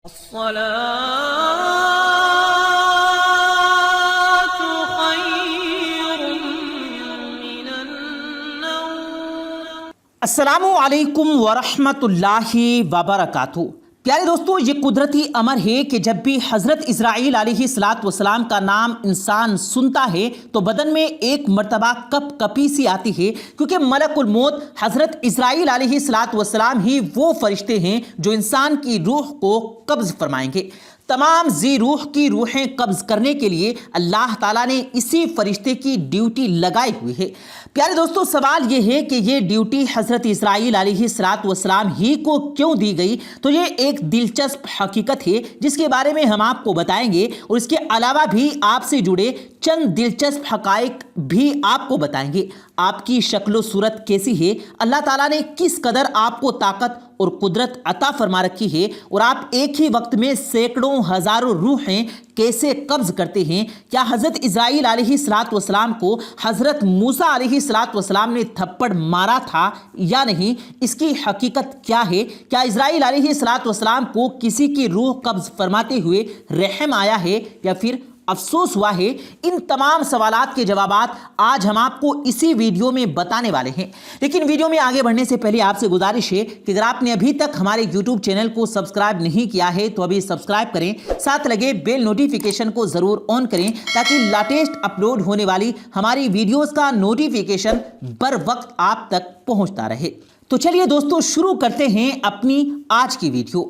الصلاة خير من النوم۔ السلام علیکم ورحمۃ اللہ وبرکاتہ۔ پیارے دوستو، یہ قدرتی امر ہے کہ جب بھی حضرت اسرائیل علیہ السلام کا نام انسان سنتا ہے تو بدن میں ایک مرتبہ کپ کپی سی آتی ہے، کیونکہ ملک الموت حضرت اسرائیل علیہ السلام ہی وہ فرشتے ہیں جو انسان کی روح کو قبض فرمائیں گے۔ تمام ذی روح کی روحیں قبض کرنے کے لیے اللہ تعالیٰ نے اسی فرشتے کی ڈیوٹی لگائی ہوئی ہے۔ پیارے دوستو، سوال یہ ہے کہ یہ ڈیوٹی حضرت اسرائیل علیہ السلام ہی کو کیوں دی گئی؟ تو یہ ایک دلچسپ حقیقت ہے جس کے بارے میں ہم آپ کو بتائیں گے، اور اس کے علاوہ بھی آپ سے جڑے چند دلچسپ حقائق بھی آپ کو بتائیں گے۔ آپ کی شکل و صورت کیسی ہے، اللہ تعالیٰ نے کس قدر آپ کو طاقت اور قدرت عطا فرما رکھی ہے، اور آپ ایک ہی وقت میں سینکڑوں ہزاروں روحیں کیسے قبض کرتے ہیں؟ کیا حضرت اسرائیل علیہ السلام کو حضرت موسیٰ علیہ السلام نے تھپڑ مارا تھا یا نہیں؟ اس کی حقیقت کیا ہے؟ کیا اسرائیل علیہ السلام کو کسی کی روح قبض فرماتے ہوئے رحم آیا ہے یا پھر افسوس ہوا ہے؟ ان تمام سوالات کے جوابات آج ہم آپ کو اسی ویڈیو میں بتانے والے ہیں۔ لیکن ویڈیو میں آگے بڑھنے سے پہلے آپ سے گزارش ہے کہ اگر آپ نے ابھی تک ہمارے یوٹیوب چینل کو سبسکرائب نہیں کیا ہے تو ابھی سبسکرائب کریں، ساتھ لگے بیل نوٹیفیکیشن کو ضرور آن کریں تاکہ لیٹسٹ اپلوڈ ہونے والی ہماری ویڈیوز کا نوٹیفیکیشن بر وقت آپ تک پہنچتا رہے۔ تو چلیے دوستو، شروع کرتے ہیں اپنی آج کی ویڈیو۔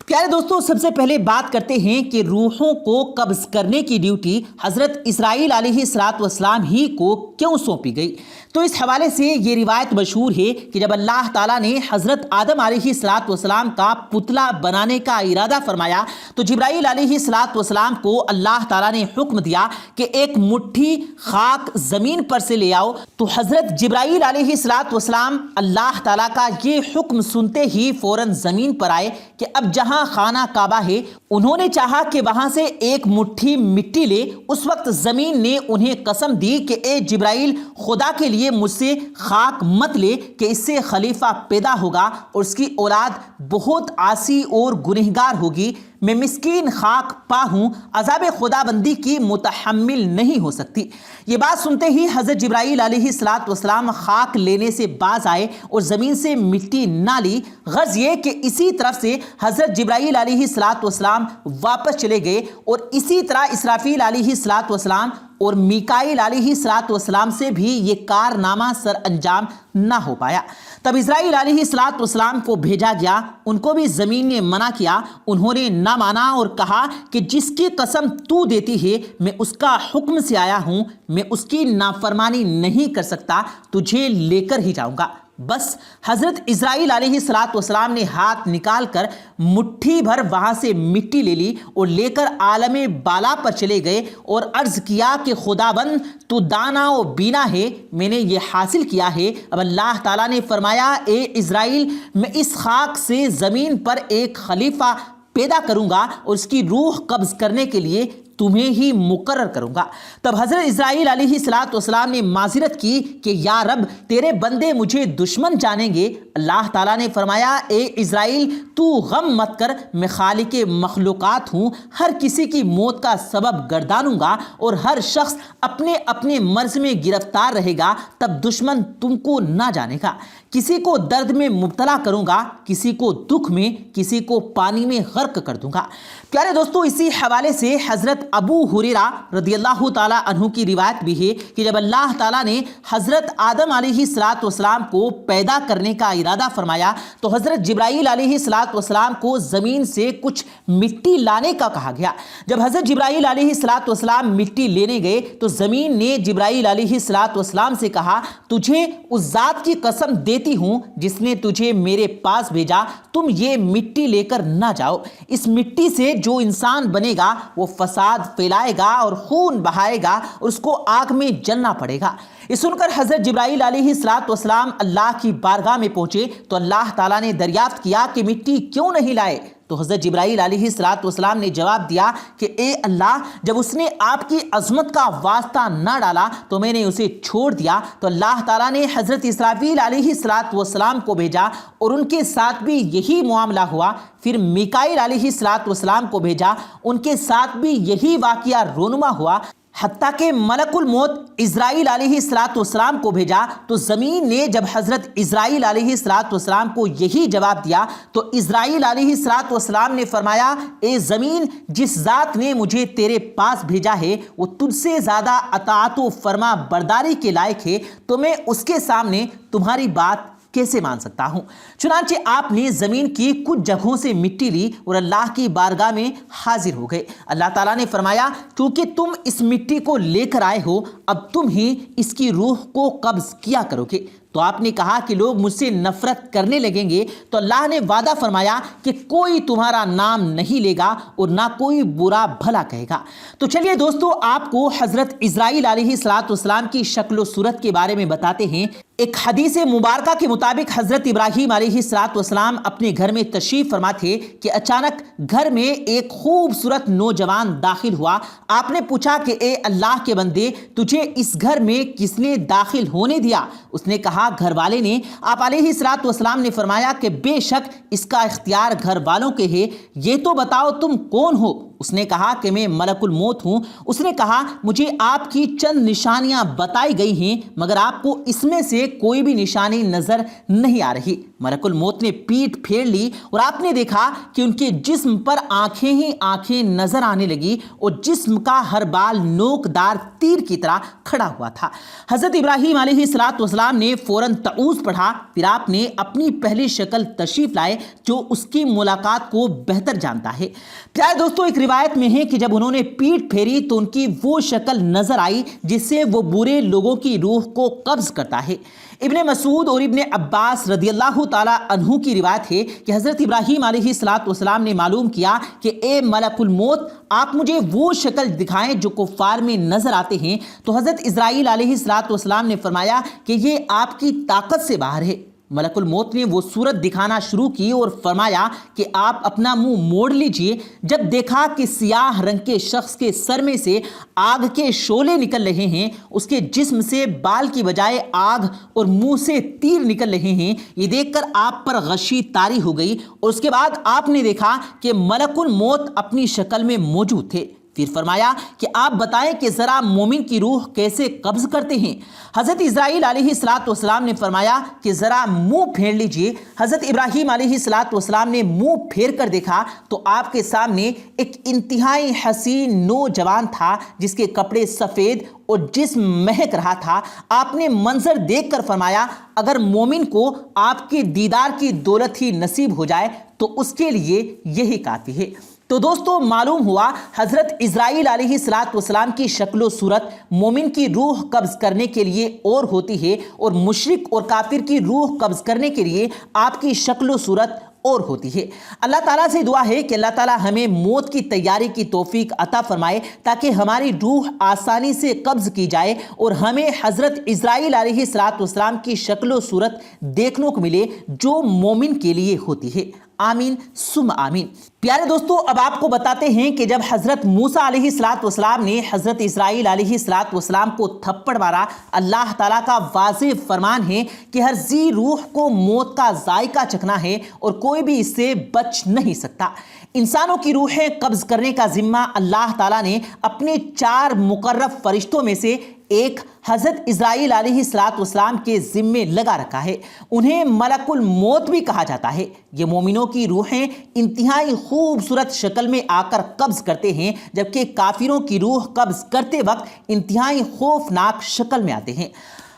پیارے دوستو، سب سے پہلے بات کرتے ہیں کہ روحوں کو قبض کرنے کی ڈیوٹی حضرت اسرائیل علیہ السلام ہی کو کیوں سونپی گئی؟ تو اس حوالے سے یہ روایت مشہور ہے کہ جب اللہ تعالیٰ نے حضرت آدم علیہ السلام کا پتلا بنانے کا ارادہ فرمایا تو جبرائیل علیہ السلام کو اللہ تعالیٰ نے حکم دیا کہ ایک مٹھی خاک زمین پر سے لے آؤ۔ تو حضرت جبرائیل علیہ السلام اللہ تعالیٰ کا یہ حکم سنتے ہی فوراً زمین پر آئے کہ اب جہاں خانہ کعبہ ہے انہوں نے چاہا کہ وہاں سے ایک مٹھی مٹی لے۔ اس وقت زمین نے انہیں قسم دی کہ اے جبرائیل، خدا کے لیے مجھ سے خاک مت لے کہ اس سے خلیفہ پیدا ہوگا اور اس کی اولاد بہت عاصی اور گنہگار ہوگی۔ میں مسکین خاک پا ہوں، عذاب خدا بندی کی متحمل نہیں ہو سکتی۔ یہ بات سنتے ہی حضرت جبرائیل علیہ السلام خاک لینے سے باز آئے اور زمین سے مٹی نہ لی۔ غرض یہ کہ اسی طرف سے حضرت جبرائیل علیہ السلام واپس چلے گئے، اور اسی طرح اسرافیل علیہ السلام اور میکائیل علیہ السلام سے بھی یہ کارنامہ سر انجام نہ ہو پایا۔ تب اسرائیل علیہ السلام کو بھیجا گیا، ان کو بھی زمین نے منع کیا، انہوں نے نہ مانا اور کہا کہ جس کی قسم تو دیتی ہے میں اس کا حکم سے آیا ہوں، میں اس کی نافرمانی نہیں کر سکتا، تجھے لے کر ہی جاؤں گا۔ بس حضرت اسرائیل علیہ السلام نے ہاتھ نکال کر مٹھی بھر وہاں سے مٹی لے لی اور لے کر عالم بالا پر چلے گئے اور عرض کیا کہ خداوند تو دانا و بینا ہے، میں نے یہ حاصل کیا ہے۔ اب اللہ تعالیٰ نے فرمایا، اے اسرائیل، میں اس خاک سے زمین پر ایک خلیفہ پیدا کروں گا اور اس کی روح قبض کرنے کے لیے تمہیں ہی مقرر کروں گا۔ تب حضرت اسرائیل علیہ السلام نے معذرت کی کہ یا رب، تیرے بندے مجھے دشمن جانیں گے۔ اللہ تعالیٰ نے فرمایا، اے اسرائیل، تو غم مت کر، میں خالق مخلوقات ہوں، ہر کسی کی موت کا سبب گردانوں گا اور ہر شخص اپنے اپنے مرض میں گرفتار رہے گا، تب دشمن تم کو نہ جانے گا۔ کسی کو درد میں مبتلا کروں گا، کسی کو دکھ میں، کسی کو پانی میں غرق کر دوں گا۔ پیارے دوستو، اسی حوالے سے حضرت ابو ہریرہ رضی اللہ تعالیٰ عنہ کی روایت بھی ہے کہ جب اللہ تعالیٰ نے حضرت آدم علیہ السلام کو پیدا کرنے کا ارادہ فرمایا تو حضرت جبرائیل علیہ السلام کو زمین سے کچھ مٹی لانے کا کہا گیا۔ جب حضرت جبرائیل علیہ السلام مٹی لینے گئے تو زمین نے جبرائیل علیہ السلام سے کہا، تجھے اس ذات کی قسم دیتی ہوں جس نے تجھے میرے پاس بھیجا، تم یہ مٹی لے کر نہ جاؤ۔ اس مٹی سے جو انسان بنے گا وہ فساد پھیلائے گا اور خون بہائے گا اور اس کو آگ میں جلنا پڑے گا۔ یہ سن کر حضرت جبرائیل علیہ السلام اللہ کی بارگاہ میں پہنچے تو اللہ تعالیٰ نے دریافت کیا کہ مٹی کیوں نہیں لائے؟ تو حضرت جبرائیل علیہ السلام نے جواب دیا کہ اے اللہ، جب اس نے آپ کی عظمت کا واسطہ نہ ڈالا تو میں نے اسے چھوڑ دیا۔ تو اللہ تعالیٰ نے حضرت اسرافیل علیہ السلام کو بھیجا اور ان کے ساتھ بھی یہی معاملہ ہوا۔ پھر میکائیل علیہ السلام کو بھیجا، ان کے ساتھ بھی یہی واقعہ رونما ہوا، حتیٰ کہ ملک الموت اسرائیل علیہ السلام کو بھیجا تو زمین نے جب حضرت اسرائیل علیہ السلام کو یہی جواب دیا تو اسرائیل علیہ السلام نے فرمایا، اے زمین، جس ذات نے مجھے تیرے پاس بھیجا ہے وہ تجھ سے زیادہ اطاعت و فرما برداری کے لائق ہے، تو میں اس کے سامنے تمہاری بات کیسے مان سکتا ہوں؟ چنانچہ آپ نے زمین کی کچھ جگہوں سے مٹی لی اور اللہ کی بارگاہ میں حاضر ہو گئے۔ اللہ تعالیٰ نے فرمایا، کیونکہ تم اس مٹی کو لے کر آئے ہو، اب تم ہی اس کی روح کو قبض کیا کرو گے۔ تو آپ نے کہا کہ لوگ مجھ سے نفرت کرنے لگیں گے، تو اللہ نے وعدہ فرمایا کہ کوئی تمہارا نام نہیں لے گا اور نہ کوئی برا بھلا کہے گا۔ تو چلیے دوستو، آپ کو حضرت اسرائیل علیہ السلام کی شکل و صورت کے بارے میں بتاتے ہیں۔ ایک حدیث مبارکہ کے مطابق حضرت ابراہیم علیہ السلام اپنے گھر میں تشریف فرما تھے کہ اچانک گھر میں ایک خوبصورت نوجوان داخل ہوا۔ آپ نے پوچھا کہ اے اللہ کے بندے، تجھے اس گھر میں کس نے داخل ہونے دیا؟ اس نے کہا، گھر والے نے۔ آپ علیہ السلام نے فرمایا کہ بے شک اس کا اختیار گھر والوں کے ہے، یہ تو بتاؤ تم کون ہو؟ اس نے کہا کہ میں ملک الموت ہوں۔ اس نے کہا، مجھے آپ کی چند نشانیاں بتائی گئی ہیں مگر آپ کو اس میں سے کوئی بھی نشانی نظر نہیں آ رہی۔ ملک الموت نے پیٹھ پھیر لی اور آپ نے دیکھا کہ ان کے جسم پر آنکھیں ہی آنکھیں نظر آنے لگی اور جسم کا ہر بال نوک دار تیر کی طرح کھڑا ہوا تھا۔ حضرت ابراہیم علیہ السلام نے فوراً تعوذ پڑھا، پھر آپ نے اپنی پہلی شکل تشریف لائے جو اس کی ملاقات کو بہتر جانتا ہے۔ پیارے دوستو، ایک روایت میں ہے کہ جب انہوں نے پیٹھ پھیری تو ان کی وہ شکل نظر آئی جس سے وہ برے لوگوں کی روح کو قبض کرتا ہے۔ ابن مسعود اور ابن عباس رضی اللہ تعالی عنہ کی روایت ہے کہ حضرت ابراہیم علیہ السلام نے معلوم کیا کہ اے ملک الموت، آپ مجھے وہ شکل دکھائیں جو کفار میں نظر آتے ہیں۔ تو حضرت اسرائیل علیہ السلام نے فرمایا کہ یہ آپ کی طاقت سے باہر ہے۔ ملک الموت نے وہ صورت دکھانا شروع کی اور فرمایا کہ آپ اپنا منہ موڑ لیجئے۔ جب دیکھا کہ سیاہ رنگ کے شخص کے سر میں سے آگ کے شعلے نکل رہے ہیں، اس کے جسم سے بال کی بجائے آگ اور منہ سے تیر نکل رہے ہیں، یہ دیکھ کر آپ پر غشی طاری ہو گئی اور اس کے بعد آپ نے دیکھا کہ ملک الموت اپنی شکل میں موجود تھے۔ پھر فرمایا کہ آپ بتائیں کہ ذرا مومن کی روح کیسے قبض کرتے ہیں؟ حضرت اسرائیل علیہ السلام نے فرمایا کہ ذرا منہ پھیر لیجئے۔ حضرت ابراہیم علیہ السلام نے منہ پھیر کر دیکھا تو آپ کے سامنے ایک انتہائی حسین نوجوان تھا جس کے کپڑے سفید اور جسم مہک رہا تھا۔ آپ نے منظر دیکھ کر فرمایا، اگر مومن کو آپ کے دیدار کی دولت ہی نصیب ہو جائے تو اس کے لیے یہی کافی ہے۔ تو دوستو، معلوم ہوا حضرت اسرائیل علیہ السلام کی شکل و صورت مومن کی روح قبض کرنے کے لیے اور ہوتی ہے اور مشرک اور کافر کی روح قبض کرنے کے لیے آپ کی شکل و صورت اور ہوتی ہے۔ اللہ تعالیٰ سے دعا ہے کہ اللہ تعالیٰ ہمیں موت کی تیاری کی توفیق عطا فرمائے تاکہ ہماری روح آسانی سے قبض کی جائے اور ہمیں حضرت اسرائیل علیہ السلام کی شکل و صورت دیکھنے کو ملے جو مومن کے لیے ہوتی ہے۔ آمین ثم آمین۔ پیارے دوستو، اب آپ کو بتاتے ہیں کہ جب حضرت موسیٰ علیہ السلام نے حضرت اسرائیل علیہ السلام کو تھپڑ مارا، اللہ تعالیٰ کا واضح فرمان ہے کہ ہر ذی روح کو موت کا ذائقہ چکھنا ہے اور کوئی بھی اس سے بچ نہیں سکتا۔ انسانوں کی روحیں قبض کرنے کا ذمہ اللہ تعالیٰ نے اپنے 4 مقرب فرشتوں میں سے ایک حضرت اسرائیل علیہ السلام کے ذمے لگا رکھا ہے۔ انہیں ملک الموت بھی کہا جاتا ہے۔ یہ مومنوں کی روحیں انتہائی خوبصورت شکل میں آ کر قبض کرتے ہیں، جبکہ کافروں کی روح قبض کرتے وقت انتہائی خوفناک شکل میں آتے ہیں۔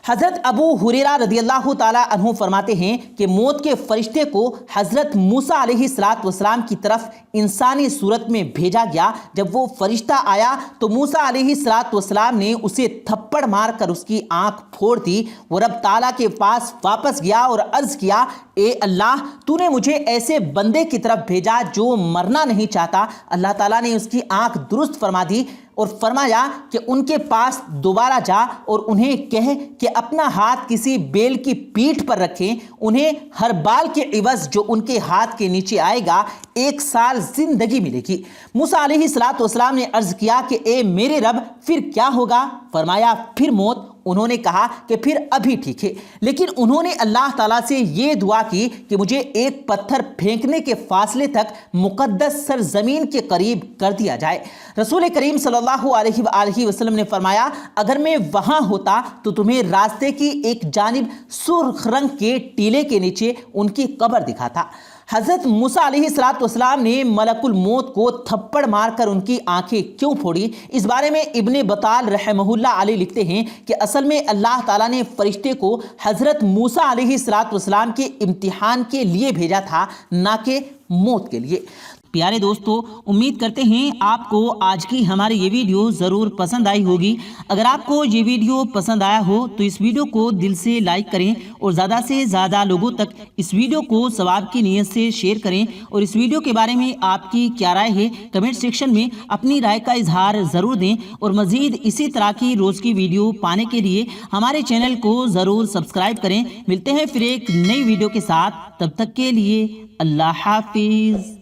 حضرت ابو ہریرہ رضی اللہ تعالیٰ عنہ فرماتے ہیں کہ موت کے فرشتے کو حضرت موسیٰ علیہ السلام کی طرف انسانی صورت میں بھیجا گیا۔ جب وہ فرشتہ آیا تو موسیٰ علیہ السلام نے اسے تھپڑ مار کر اس کی آنکھ پھوڑ دی۔ وہ رب تعالیٰ کے پاس واپس گیا اور عرض کیا اے اللہ تو نے مجھے ایسے بندے کی طرف بھیجا جو مرنا نہیں چاہتا۔ اللہ تعالیٰ نے اس کی آنکھ درست فرما دی اور فرمایا کہ ان کے پاس دوبارہ جا اور انہیں کہے کہ اپنا ہاتھ کسی بیل کی پیٹھ پر رکھیں، انہیں ہر بال کے عوض جو ان کے ہاتھ کے نیچے آئے گا 1 سال زندگی ملے گی۔ موسیٰ علیہ السلام نے عرض کیا کہ اے میرے رب پھر کیا ہوگا؟ فرمایا پھر موت۔ انہوں نے کہا کہ پھر ابھی ٹھیک ہے، لیکن انہوں نے اللہ تعالیٰ سے یہ دعا کی کہ مجھے ایک پتھر پھینکنے کے فاصلے تک مقدس سرزمین کے قریب کر دیا جائے۔ رسول کریم صلی اللہ علیہ وآلہ وسلم نے فرمایا اگر میں وہاں ہوتا تو تمہیں راستے کی ایک جانب سرخ رنگ کے ٹیلے کے نیچے ان کی قبر دکھاتا۔ حضرت موسیٰ علیہ السلام نے ملک الموت کو تھپڑ مار کر ان کی آنکھیں کیوں پھوڑی؟ اس بارے میں ابن بطال رحمہ اللہ علیہ لکھتے ہیں کہ اصل میں اللہ تعالیٰ نے فرشتے کو حضرت موسیٰ علیہ السلام کے امتحان کے لیے بھیجا تھا، نہ کہ موت کے لیے۔ پیارے دوستو، امید کرتے ہیں آپ کو آج کی ہماری یہ ویڈیو ضرور پسند آئی ہوگی۔ اگر آپ کو یہ ویڈیو پسند آیا ہو تو اس ویڈیو کو دل سے لائک کریں اور زیادہ سے زیادہ لوگوں تک اس ویڈیو کو ثواب کی نیت سے شیئر کریں، اور اس ویڈیو کے بارے میں آپ کی کیا رائے ہے کمنٹ سیکشن میں اپنی رائے کا اظہار ضرور دیں، اور مزید اسی طرح کی روز کی ویڈیو پانے کے لیے ہمارے چینل کو ضرور سبسکرائب کریں۔ ملتے ہیں پھر ایک نئی ویڈیو کے ساتھ، تب تک کے لیے اللہ حافظ۔